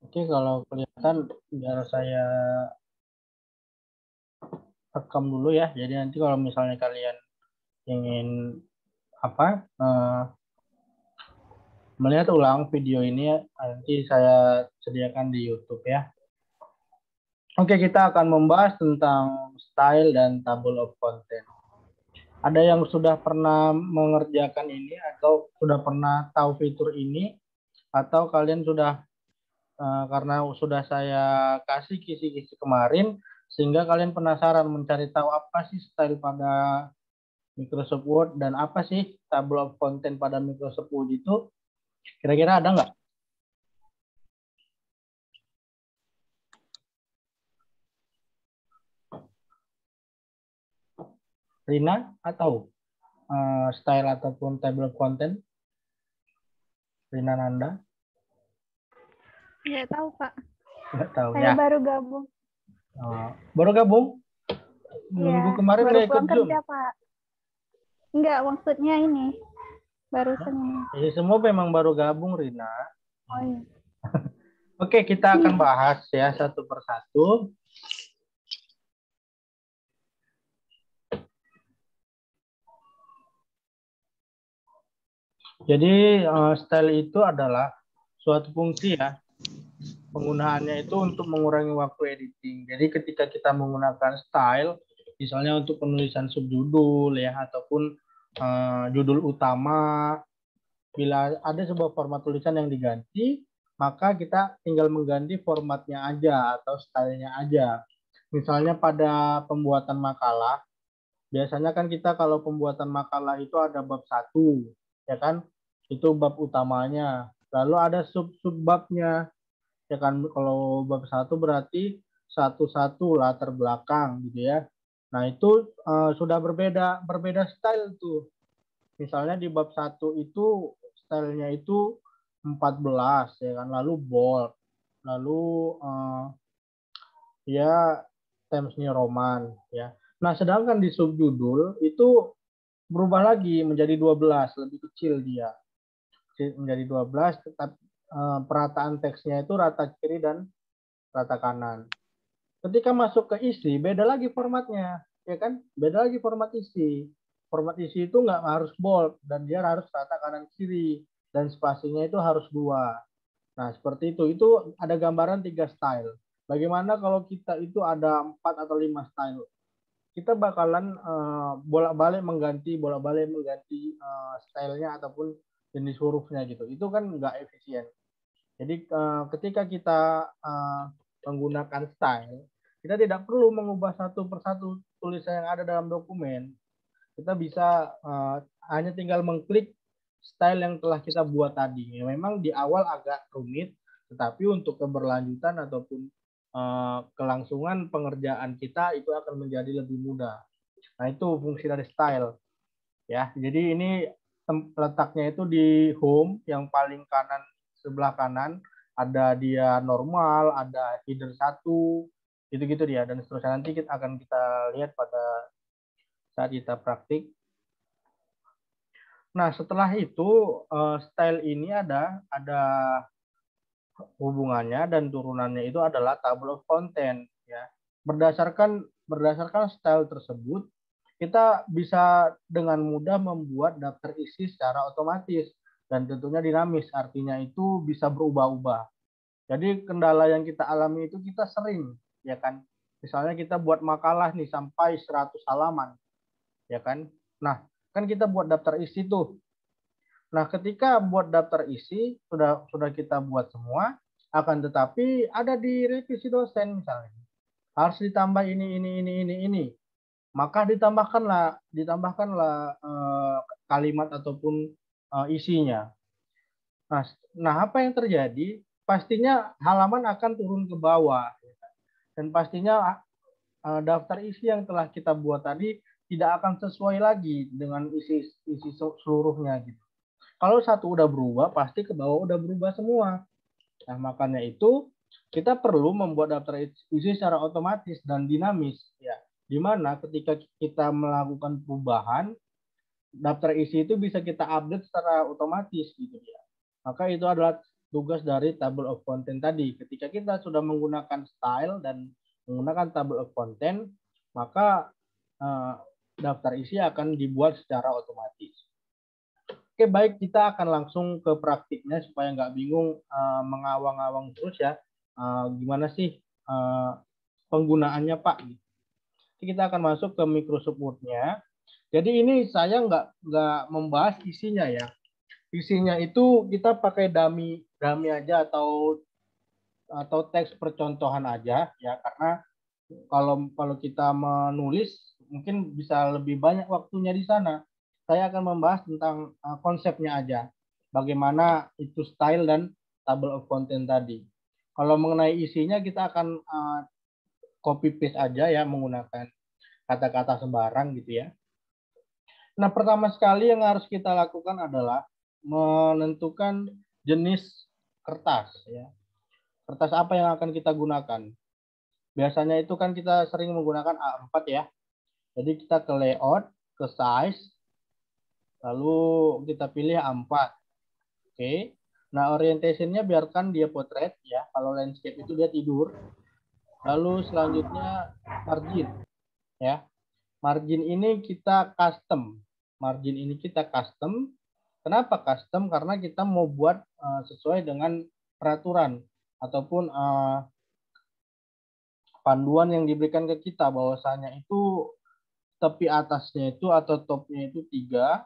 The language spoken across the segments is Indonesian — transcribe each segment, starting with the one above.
Oke, kalau kelihatan biar saya rekam dulu ya. Jadi nanti kalau misalnya kalian ingin apa melihat ulang video ini, nanti saya sediakan di YouTube ya. Oke, kita akan membahas tentang style dan table of content. Ada yang sudah pernah mengerjakan ini atau sudah pernah tahu fitur ini, atau kalian sudah karena sudah saya kasih kisi-kisi kemarin, sehingga kalian penasaran mencari tahu apa sih style pada Microsoft Word dan apa sih table of content pada Microsoft Word itu, kira-kira ada nggak? Rina atau style ataupun table of content? Rina Nanda? Nggak tahu, Pak. Nggak tahu Saya ya. baru gabung. Baru gabung? Iya, Minggu kemarin baru nggak ikut pulang Zoom? kerja, Pak. Enggak, maksudnya ini. Barusan ini. Jadi semua memang baru gabung, Rina. Oh iya. Oke, kita akan bahas ya satu persatu. Jadi style itu adalah suatu fungsi ya. Penggunaannya itu untuk mengurangi waktu editing. Jadi ketika kita menggunakan style, misalnya untuk penulisan subjudul ya, ataupun judul utama, bila ada sebuah format tulisan yang diganti, maka kita tinggal mengganti formatnya aja atau stylenya aja. Misalnya pada pembuatan makalah, biasanya kan kita kalau pembuatan makalah itu ada bab satu, ya kan? Itu bab utamanya. Lalu ada sub-subbabnya, ya kan? Kalau bab satu berarti satu-satu latar belakang gitu ya. Nah itu sudah berbeda style tuh. Misalnya di bab satu itu stylenya itu 14 ya kan, lalu bold, lalu ya Times New Roman ya. Nah, sedangkan di subjudul itu berubah lagi menjadi 12, lebih kecil dia. Menjadi 12, tetap perataan teksnya itu rata kiri dan rata kanan. Ketika masuk ke isi, beda lagi formatnya, ya kan? Beda lagi format isi. Format isi itu nggak harus bold dan dia harus rata kanan kiri dan spasinya itu harus 2. Nah, seperti itu. Itu ada gambaran 3 style. Bagaimana kalau kita itu ada 4 atau 5 style? Kita bakalan bolak-balik mengganti stylenya ataupun jenis hurufnya gitu. Itu kan nggak efisien. Jadi ketika kita menggunakan style, kita tidak perlu mengubah satu persatu tulisan yang ada dalam dokumen. Kita bisa hanya tinggal mengklik style yang telah kita buat tadi. Memang di awal agak rumit, tetapi untuk keberlanjutan ataupun kelangsungan pengerjaan kita itu akan menjadi lebih mudah. Nah, itu fungsi dari style ya. Jadi ini letaknya itu di home yang paling kanan, sebelah kanan ada dia normal, ada header satu, gitu-gitu dia, dan seterusnya. Nanti akan kita lihat pada saat kita praktik. Nah, setelah itu style ini ada hubungannya dan turunannya itu adalah table of content ya. Berdasarkan style tersebut, kita bisa dengan mudah membuat daftar isi secara otomatis dan tentunya dinamis, artinya itu bisa berubah-ubah. Jadi kendala yang kita alami itu kita sering, ya kan? Misalnya kita buat makalah nih sampai 100 halaman, ya kan? Nah, kan kita buat daftar isi tuh. Nah, ketika buat daftar isi sudah kita buat semua, akan tetapi ada di revisi dosen misalnya. Harus ditambah ini. Maka ditambahkanlah kalimat ataupun isinya. Nah, apa yang terjadi? Pastinya halaman akan turun ke bawah dan pastinya daftar isi yang telah kita buat tadi tidak akan sesuai lagi dengan isi seluruhnya gitu. Kalau satu udah berubah, pasti ke bawah udah berubah semua. Nah, makanya itu kita perlu membuat daftar isi secara otomatis dan dinamis ya. Di mana ketika kita melakukan perubahan, daftar isi itu bisa kita update secara otomatis gitu ya. Maka itu adalah tugas dari table of content tadi. Ketika kita sudah menggunakan style dan menggunakan table of content, maka daftar isi akan dibuat secara otomatis. Oke, baik, kita akan langsung ke praktiknya supaya nggak bingung mengawang-awang terus ya. Gimana sih penggunaannya, Pak? Kita akan masuk ke Microsoft Word-nya. Jadi ini saya nggak membahas isinya ya. Isinya itu kita pakai dummy aja atau teks percontohan aja ya, karena kalau kita menulis mungkin bisa lebih banyak waktunya di sana. Saya akan membahas tentang konsepnya aja, bagaimana itu style dan table of content tadi. Kalau mengenai isinya kita akan copy paste aja ya, menggunakan kata-kata sembarang gitu ya. Nah, pertama sekali yang harus kita lakukan adalah menentukan jenis kertas ya. Kertas apa yang akan kita gunakan? Biasanya itu kan kita sering menggunakan A4 ya. Jadi kita ke layout, ke size, lalu kita pilih A4. Oke. Nah, orientationnya biarkan dia portrait ya. Kalau landscape itu dia tidur. Lalu selanjutnya margin ya. Margin ini kita custom. Kenapa custom? Karena kita mau buat sesuai dengan peraturan ataupun panduan yang diberikan ke kita, bahwasanya itu tepi atasnya itu atau topnya itu 3,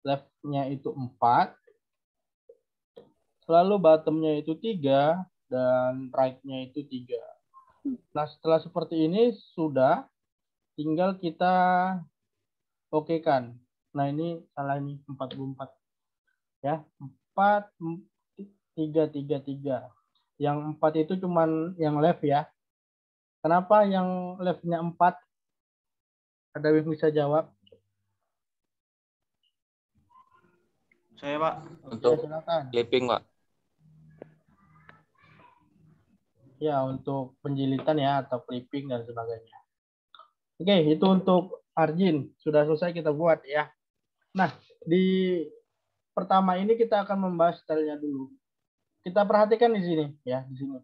left-nya itu 4, lalu bottom-nya itu 3, dan right-nya itu 3. Nah, setelah seperti ini sudah, tinggal kita oke-kan. Nah, ini salah, ini 44 ya. 4 3 3 3. Yang 4 itu cuman yang left ya. Kenapa yang left-nya 4? Ada yang bisa jawab? Saya, Pak. Untuk clipping, Pak. Ya, untuk penjilitan ya, atau clipping dan sebagainya. Oke, itu untuk margin. Sudah selesai kita buat ya. Nah, di pertama ini kita akan membahas stylenya dulu. Kita perhatikan di sini ya, di sini.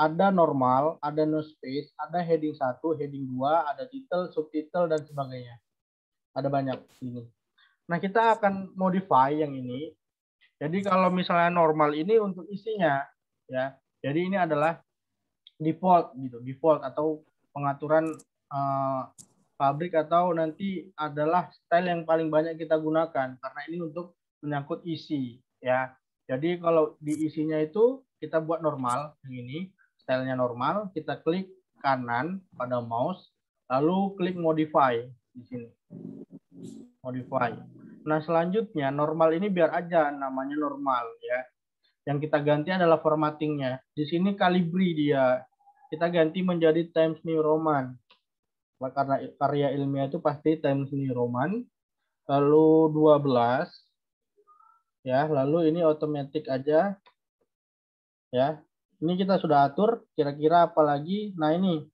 Ada normal, ada no space, ada heading 1, heading 2, ada title, subtitle, dan sebagainya. Ada banyak ini. Nah, kita akan modify yang ini. Jadi kalau misalnya normal ini untuk isinya ya. Jadi ini adalah default gitu, default atau pengaturan pabrik atau nanti adalah style yang paling banyak kita gunakan karena ini untuk menyangkut isi ya. Jadi kalau di isinya itu kita buat normal ini, stylenya normal, kita klik kanan pada mouse lalu klik modify di sini. Modify. Nah, selanjutnya normal ini biar aja namanya normal ya. Yang kita ganti adalah formattingnya. Di sini kalibri dia. Kita ganti menjadi Times New Roman. Karena karya ilmiah itu pasti Times New Roman. Lalu 12. Ya, lalu ini otomatis aja. Ya. Ini kita sudah atur. Kira-kira apa lagi? Nah, ini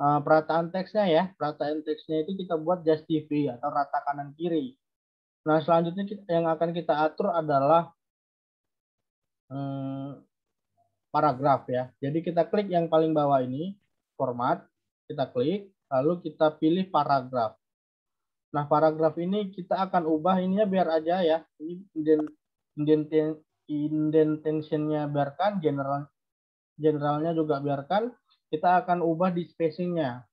perataan teksnya ya. Perataan teksnya itu kita buat just TV atau rata kanan kiri. Nah, selanjutnya yang akan kita atur adalah paragraf ya. Jadi kita klik yang paling bawah ini, format, kita klik, lalu kita pilih paragraf. Nah, paragraf ini kita akan ubah ininya biar aja ya. Ini indentation-nya biarkan, generalnya juga biarkan. Kita akan ubah di spacing-nya.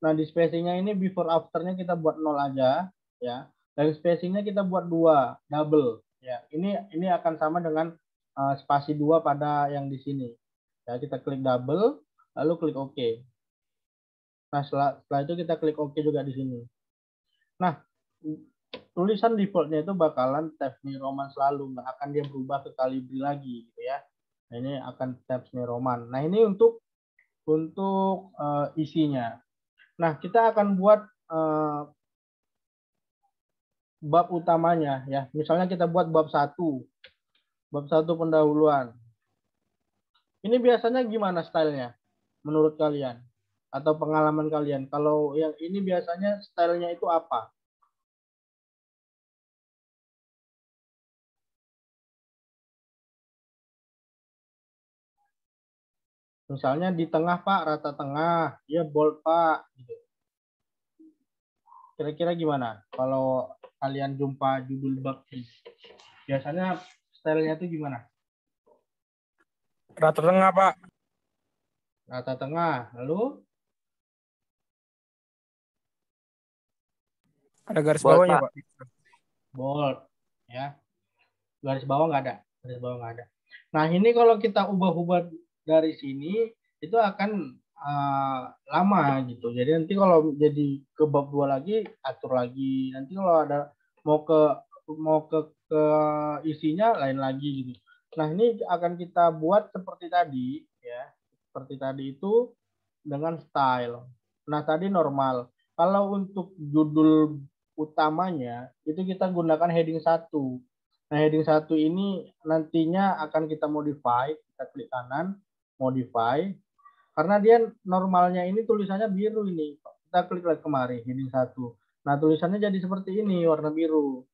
Nah, di spacing-nya ini before after-nya kita buat 0 aja ya. Dan spacing-nya kita buat 2, double ya. Ini akan sama dengan spasi 2 pada yang di sini. Ya, kita klik double, lalu klik OK. Nah, setelah itu kita klik OK juga di sini. Nah, tulisan defaultnya itu bakalan Times New Roman selalu, nggak akan dia berubah ke Calibri lagi, gitu ya. Nah, ini akan Times New Roman. Nah, ini untuk isinya. Nah, kita akan buat bab utamanya ya. Misalnya kita buat bab 1. Bab 1 pendahuluan. Ini biasanya gimana stylenya menurut kalian? Atau pengalaman kalian? Kalau yang ini biasanya stylenya itu apa? Misalnya di tengah Pak, rata tengah, dia bold Pak. Gitu. Kira-kira gimana kalau kalian jumpa judul bab ini? Biasanya stylenya itu gimana? Rata tengah, Pak. Rata tengah, lalu Ada garis Bold, bawahnya, Pak. Pak. bold, ya. Garis bawah nggak ada. Garis bawah nggak ada. Nah, ini kalau kita ubah-ubah dari sini, itu akan lama gitu. Jadi nanti kalau jadi ke bab 2 lagi, atur lagi. Nanti kalau ada mau ke isinya lain lagi gitu. Nah, ini akan kita buat seperti tadi, ya. Seperti tadi itu dengan style. Nah, tadi normal. Kalau untuk judul utamanya, itu kita gunakan heading 1. Nah, heading 1 ini nantinya akan kita modify. Kita klik kanan, modify. Karena dia normalnya ini tulisannya biru ini. Kita klik lagi kemari, heading 1. Nah, tulisannya jadi seperti ini, warna biru.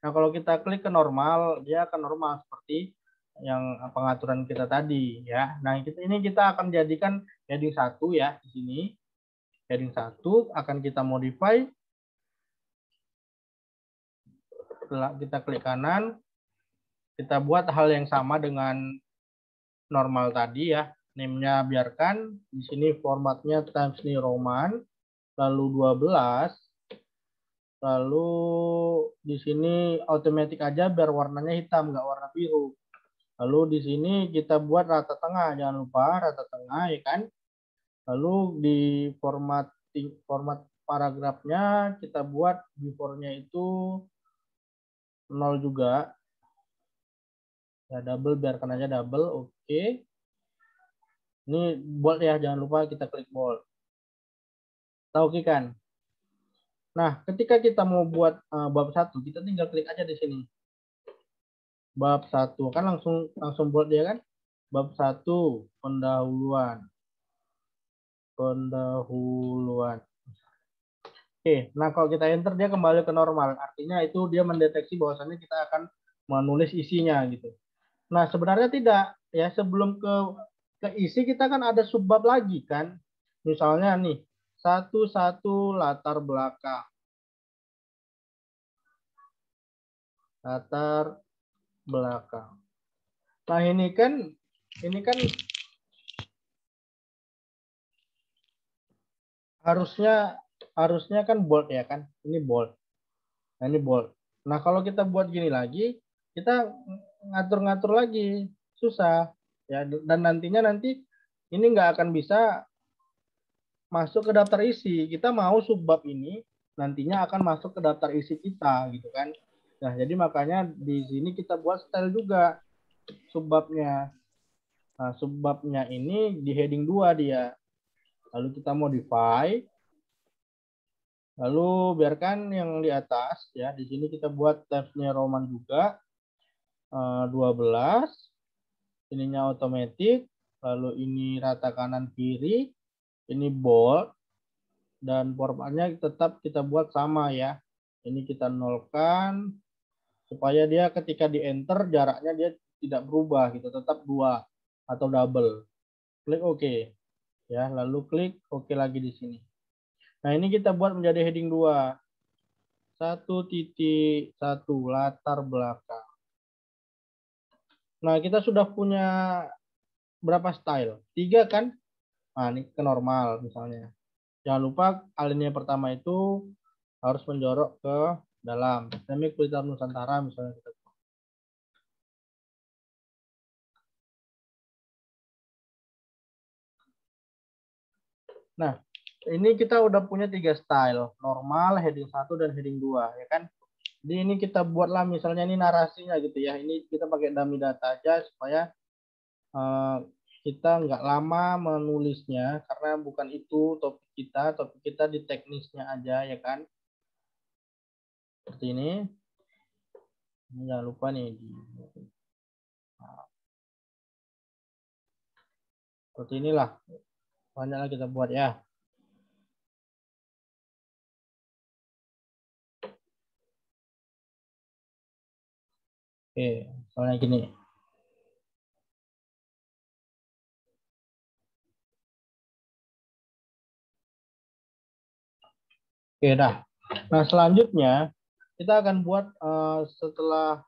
Nah, kalau kita klik ke normal, dia akan normal seperti yang pengaturan kita tadi, ya. Nah, ini kita akan jadikan heading 1 ya di sini. Heading 1 akan kita modify. Kita klik kanan, kita buat hal yang sama dengan normal tadi ya. Name-nya biarkan. Di sini formatnya Times New Roman. Lalu 12. Lalu di sini automatic aja biar warnanya hitam, nggak warna biru. Lalu di sini kita buat rata tengah. Jangan lupa rata tengah ya kan. Lalu di format paragrafnya kita buat before-nya itu 0 juga. Ya, double, biarkan aja double. Oke. Ini bold ya, jangan lupa kita klik bold. Tahu kan? Nah, ketika kita mau buat bab 1, kita tinggal klik aja di sini. Bab 1 kan langsung bold dia kan? Bab 1 pendahuluan. Pendahuluan. Oke, nah kalau kita enter dia kembali ke normal. Artinya itu dia mendeteksi bahwasannya kita akan menulis isinya gitu. Nah, sebenarnya tidak ya, sebelum ke isi kita kan ada subbab lagi kan. Misalnya nih, 1 latar belakang. Latar belakang. Nah, ini kan harusnya kan bold ya kan. Ini bold. Nah, ini bold. Nah, kalau kita buat gini lagi, kita ngatur-ngatur lagi. Susah. Ya, dan nanti ini nggak akan bisa masuk ke daftar isi. Kita mau subbab ini nantinya akan masuk ke daftar isi kita gitu kan. Nah, jadi makanya di sini kita buat style juga subbabnya. Nah, subbabnya ini di heading 2 dia. Lalu kita modify. Lalu biarkan yang di atas ya. Di sini kita buat tabsnya Roman juga. 12. Ininya otomatis. Lalu ini rata kanan kiri. Ini bold. Dan formatnya tetap kita buat sama ya. Ini kita nolkan. Supaya dia ketika di enter jaraknya dia tidak berubah gitu. Tetap 2 atau double. Klik OK. Ya, lalu klik OK lagi di sini. Nah, ini kita buat menjadi heading 2. 1.1 latar belakang. Nah, kita sudah punya berapa style? 3 kan? Nah, ini ke normal misalnya. Jangan lupa alinea pertama itu harus menjorok ke dalam. Demi Kuliter Nusantara misalnya. Nah, ini kita udah punya 3 style. Normal, heading 1, dan heading 2. Ya kan? Jadi ini kita buatlah misalnya ini narasinya gitu ya. Ini kita pakai dummy data aja supaya kita nggak lama menulisnya karena bukan itu topik kita di teknisnya aja ya kan. Seperti ini jangan lupa nih seperti inilah banyaklah kita buat ya. Oke, soalnya gini. Oke, dah. Nah, selanjutnya kita akan buat setelah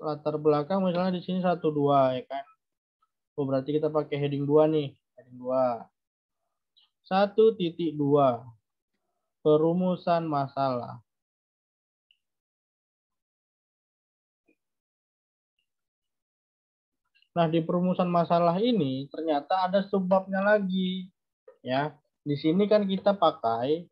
latar belakang misalnya di sini 1 2 ya kan. Oh, berarti kita pakai heading 2 nih. Heading 2. 1.2 perumusan masalah. Nah, di perumusan masalah ini ternyata ada subbabnya lagi. Ya, di sini kan kita pakai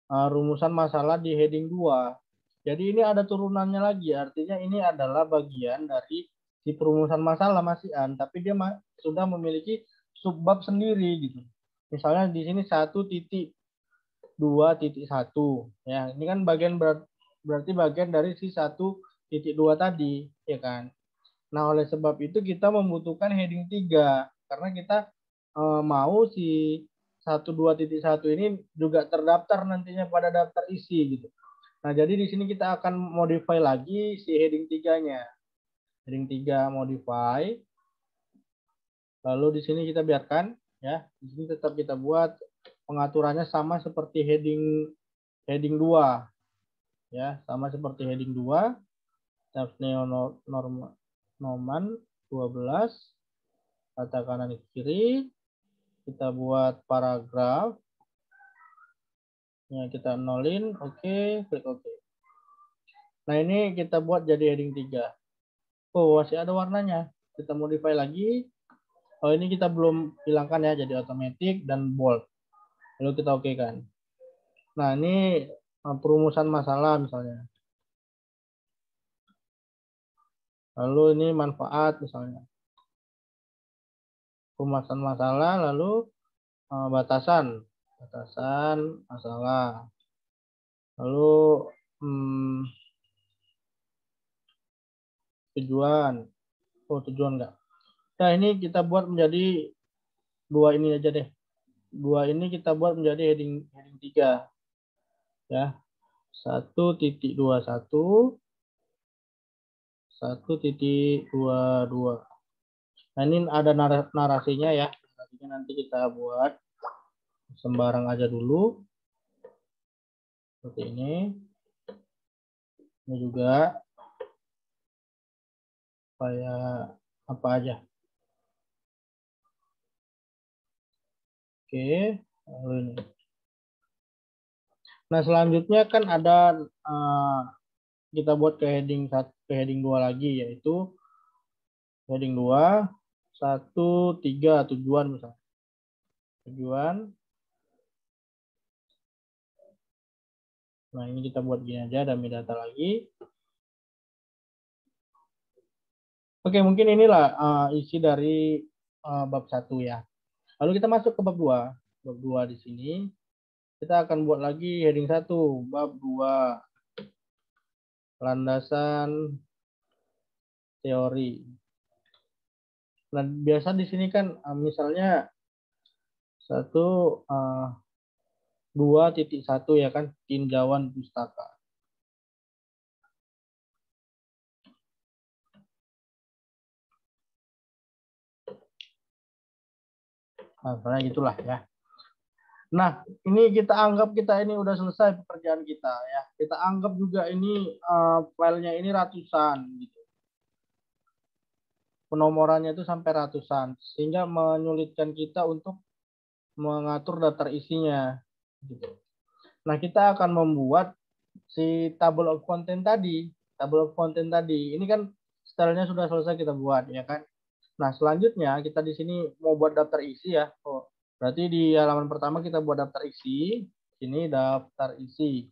rumusan masalah di heading 2. Jadi ini ada turunannya lagi, artinya ini adalah bagian dari si perumusan masalah Mas Ian, tapi dia sudah memiliki subbab sendiri gitu. Misalnya di sini 1.2.1 ya, ini kan bagian berarti bagian dari si 1.2 tadi ya kan. Nah, oleh sebab itu kita membutuhkan heading 3 karena kita mau si 1.2.1 ini juga terdaftar nantinya pada daftar isi gitu. Nah, jadi di sini kita akan modify lagi si heading 3-nya. Heading 3 modify. Lalu di sini kita biarkan ya. Di sini tetap kita buat pengaturannya sama seperti heading 2. Ya, sama seperti heading 2. Tab Noman 12. Kata kanan kiri. Kita buat paragraf. Ya, kita nolin, oke, klik oke. Nah, ini kita buat jadi heading 3. Oh, masih ada warnanya. Kita modify lagi. Oh, ini kita belum hilangkan ya, jadi otomatis dan bold. Lalu kita oke kan. Nah, ini perumusan masalah misalnya. Lalu ini manfaat misalnya. Perumusan masalah, lalu batasan masalah. Lalu tujuan. Oh, tujuan enggak. Nah, ini kita buat menjadi 2 ini aja deh. 2 ini kita buat menjadi heading 3. Ya. 1.21 1.22. Nah, ini ada narasinya ya. Narasinya nanti kita buat sembarang aja dulu. Seperti ini. Ini juga supaya apa aja. Oke, lalu ini. Nah, selanjutnya kan ada kita buat ke heading 2 lagi, yaitu heading 2 1 3 tujuan misalnya. Tujuan. Nah, ini kita buat gini aja, dummy data lagi. Oke, mungkin inilah isi dari bab 1 ya. Lalu kita masuk ke bab 2. Bab 2 di sini kita akan buat lagi heading 1, bab 2. Landasan teori. Nah, biasa di sini kan misalnya 2.1 ya kan, tinjauan pustaka. Nah, karena gitulah ya. Nah, ini kita anggap kita ini udah selesai pekerjaan kita ya. Kita anggap juga ini filenya ini ratusan gitu. Penomorannya itu sampai ratusan, sehingga menyulitkan kita untuk mengatur daftar isinya gitu. Nah, kita akan membuat si table of content tadi. Table of content tadi. Ini kan stylenya sudah selesai kita buat ya kan. Nah, selanjutnya kita di sini mau buat daftar isi ya. Oh, berarti di halaman pertama kita buat daftar isi. Ini daftar isi.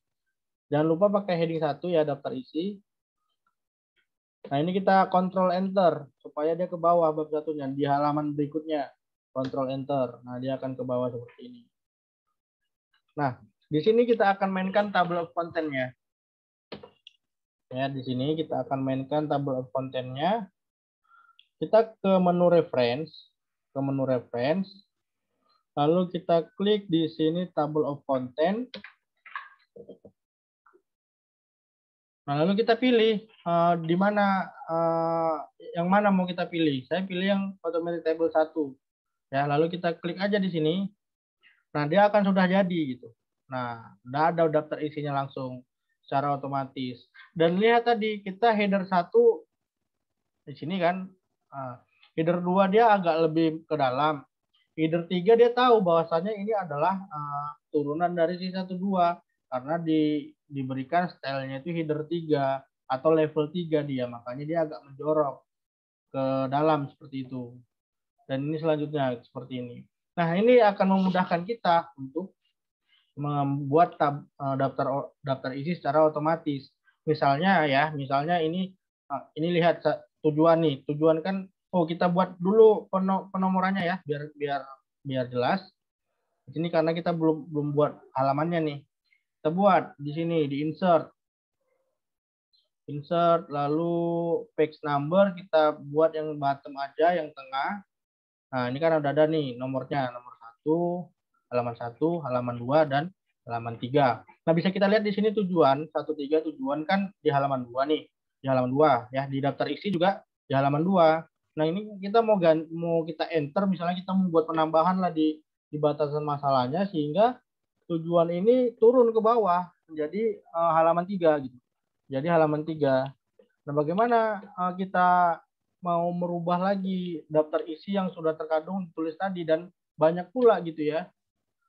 Jangan lupa pakai heading 1 ya, daftar isi. Nah, ini kita Ctrl Enter supaya dia ke bawah bab satunya di halaman berikutnya. Ctrl Enter. Nah, dia akan ke bawah seperti ini. Nah, di sini kita akan mainkan table of content-nya. Ya, di sini kita akan mainkan table of content-nya. Kita ke menu reference, lalu kita klik di sini table of content. Nah, lalu kita pilih di mana yang mana mau kita pilih. Saya pilih yang automatic table 1. Ya, lalu kita klik aja di sini. Nah, dia akan sudah jadi gitu. Nah, udah ada daftar isinya langsung secara otomatis. Dan lihat tadi kita header 1 di sini kan, header 2 dia agak lebih ke dalam. Header 3 dia tahu bahwasannya ini adalah turunan dari C12 karena diberikan stylenya itu header 3 atau level 3 dia, makanya dia agak menjorok ke dalam seperti itu. Dan ini selanjutnya seperti ini. Nah, ini akan memudahkan kita untuk membuat daftar isi secara otomatis. Misalnya ini lihat tujuan nih. Tujuan kan kita buat dulu penomorannya ya biar jelas. Di sini karena kita belum buat halamannya nih. Kita buat di sini di insert lalu page number kita buat yang bottom aja, yang tengah. Nah, ini kan udah ada nih nomornya, nomor 1, halaman 2 dan halaman 3. Nah, bisa kita lihat di sini tujuan 1, 3 tujuan kan di halaman 2 nih. Di halaman 2 ya, di daftar isi juga di halaman 2. Nah, ini kita mau kita enter, misalnya kita membuat penambahan lah di batasan masalahnya sehingga tujuan ini turun ke bawah menjadi halaman 3 gitu. Jadi halaman 3. Nah, bagaimana kita mau merubah lagi daftar isi yang sudah terkandung ditulis tadi dan banyak pula gitu ya.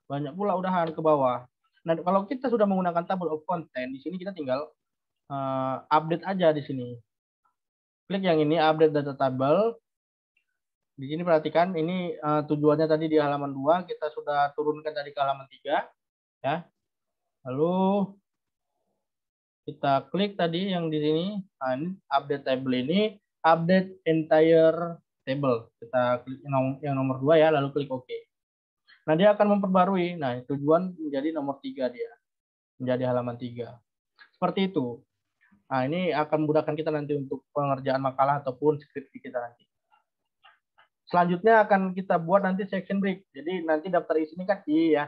Banyak pula udahan ke bawah. Nah, kalau kita sudah menggunakan table of content, di sini kita tinggal update aja di sini. Klik yang ini, update data table. Di sini perhatikan, ini tujuannya tadi di halaman 2, kita sudah turunkan tadi ke halaman 3. Ya. Lalu kita klik tadi yang di sini, ini update table ini, update entire table. Kita klik yang nomor 2 ya, lalu klik OK. Nah, dia akan memperbarui. Nah, tujuan menjadi nomor 3 dia. Menjadi halaman 3. Seperti itu. Nah, ini akan memudahkan kita nanti untuk pengerjaan makalah ataupun skripsi kita nanti. Selanjutnya akan kita buat nanti section break. Jadi nanti daftar isi ini kan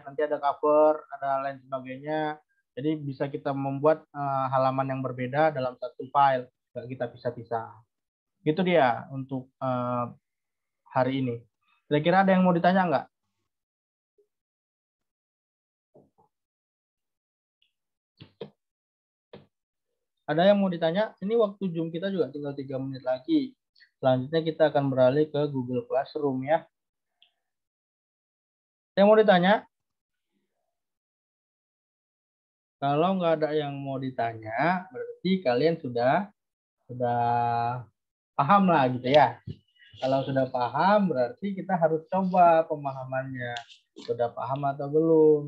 nanti ada cover, ada lain sebagainya. Jadi bisa kita membuat halaman yang berbeda dalam satu file. Nggak kita pisah-pisah. Gitu dia untuk hari ini. Kira-kira ada yang mau ditanya nggak? Ada yang mau ditanya? Ini waktu Zoom kita juga tinggal 3 menit lagi. Selanjutnya kita akan beralih ke Google Classroom ya. Yang mau ditanya? Kalau nggak ada yang mau ditanya, berarti kalian sudah paham lah gitu ya. Kalau sudah paham, berarti kita harus coba pemahamannya. Sudah paham atau belum?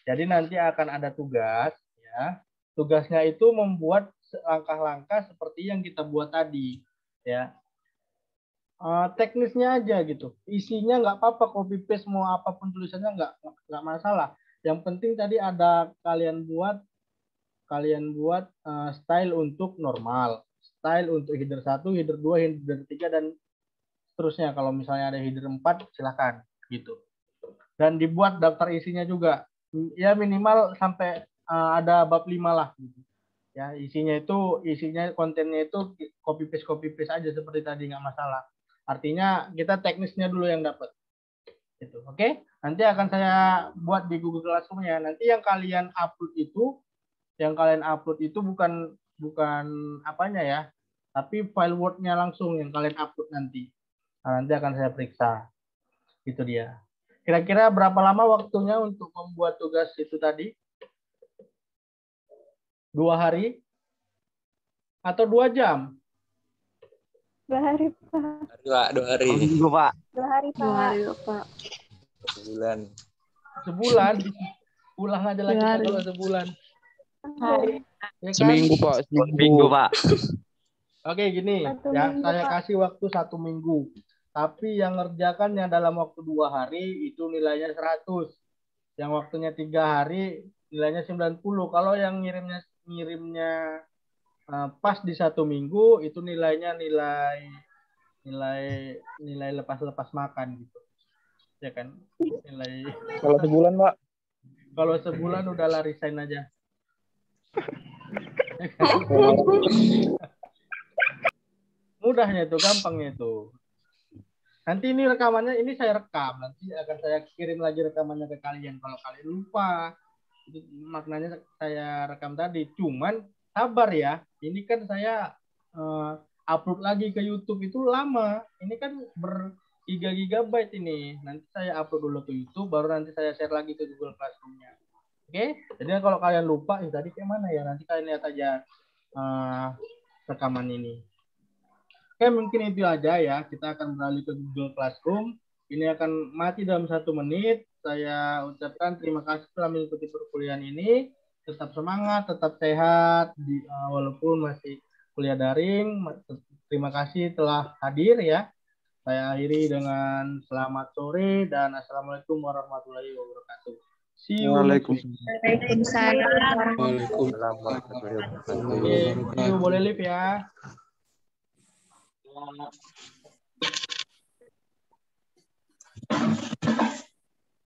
Jadi nanti akan ada tugas ya. Tugasnya itu membuat langkah-langkah seperti yang kita buat tadi ya. Teknisnya aja gitu. Isinya nggak apa-apa, copy paste mau apapun tulisannya nggak masalah. Yang penting tadi ada kalian buat style untuk normal, style untuk header 1, header 2, header 3 dan seterusnya. Kalau misalnya ada header 4 silakan gitu. Dan dibuat daftar isinya juga. Ya minimal sampai ada bab 5 lah gitu. Ya, isinya kontennya itu copy paste aja seperti tadi, nggak masalah. Artinya kita teknisnya dulu yang dapat. Gitu. Oke? Nanti akan saya buat di Google Classroom ya. Nanti yang kalian upload itu bukan apanya ya, tapi file Word-nya langsung yang kalian upload nanti. Nah, nanti akan saya periksa. Itu dia. Kira-kira berapa lama waktunya untuk membuat tugas itu tadi? 2 hari? Atau 2 jam? 2 hari, Pak. 2 hari. Minggu, Pak. 2 hari, Pak. 2 hari, Pak. Sebulan? Ulang aja lah kita kalau sebulan. Hari. Ya kan? Seminggu, Pak. Seminggu, Pak. Oke, gini. Ya, saya kasih waktu 1 minggu. Tapi yang ngerjakannya dalam waktu 2 hari itu nilainya 100. Yang waktunya 3 hari nilainya 90. Kalau yang ngirimnya pas di 1 minggu itu nilainya nilai lepas makan gitu. Ya kan? Nilai. Kalau sebulan, Pak. Kalau sebulan udah lah resign aja. Mudahnya itu, gampangnya itu. Nanti ini rekamannya, ini saya rekam. Nanti akan saya kirim lagi rekamannya ke kalian. Kalau kalian lupa Itu maknanya saya rekam tadi. Cuman sabar ya. Ini kan saya upload lagi ke YouTube itu lama. Ini kan gigabyte ini. Nanti saya upload dulu ke YouTube, baru nanti saya share lagi ke Google Classroom-nya. Oke? Jadi kalau kalian lupa, tadi kayak mana ya? Nanti kalian lihat aja rekaman ini. Oke, mungkin itu aja ya. Kita akan beralih ke Google Classroom. Ini akan mati dalam 1 menit. Saya ucapkan terima kasih telah mengikuti perkuliahan ini. Tetap semangat, tetap sehat, walaupun masih kuliah daring. Terima kasih telah hadir ya. Saya akhiri dengan selamat sore dan assalamualaikum warahmatullahi wabarakatuh. See you. Waalaikumsalam. Oke, see you, boleh live ya.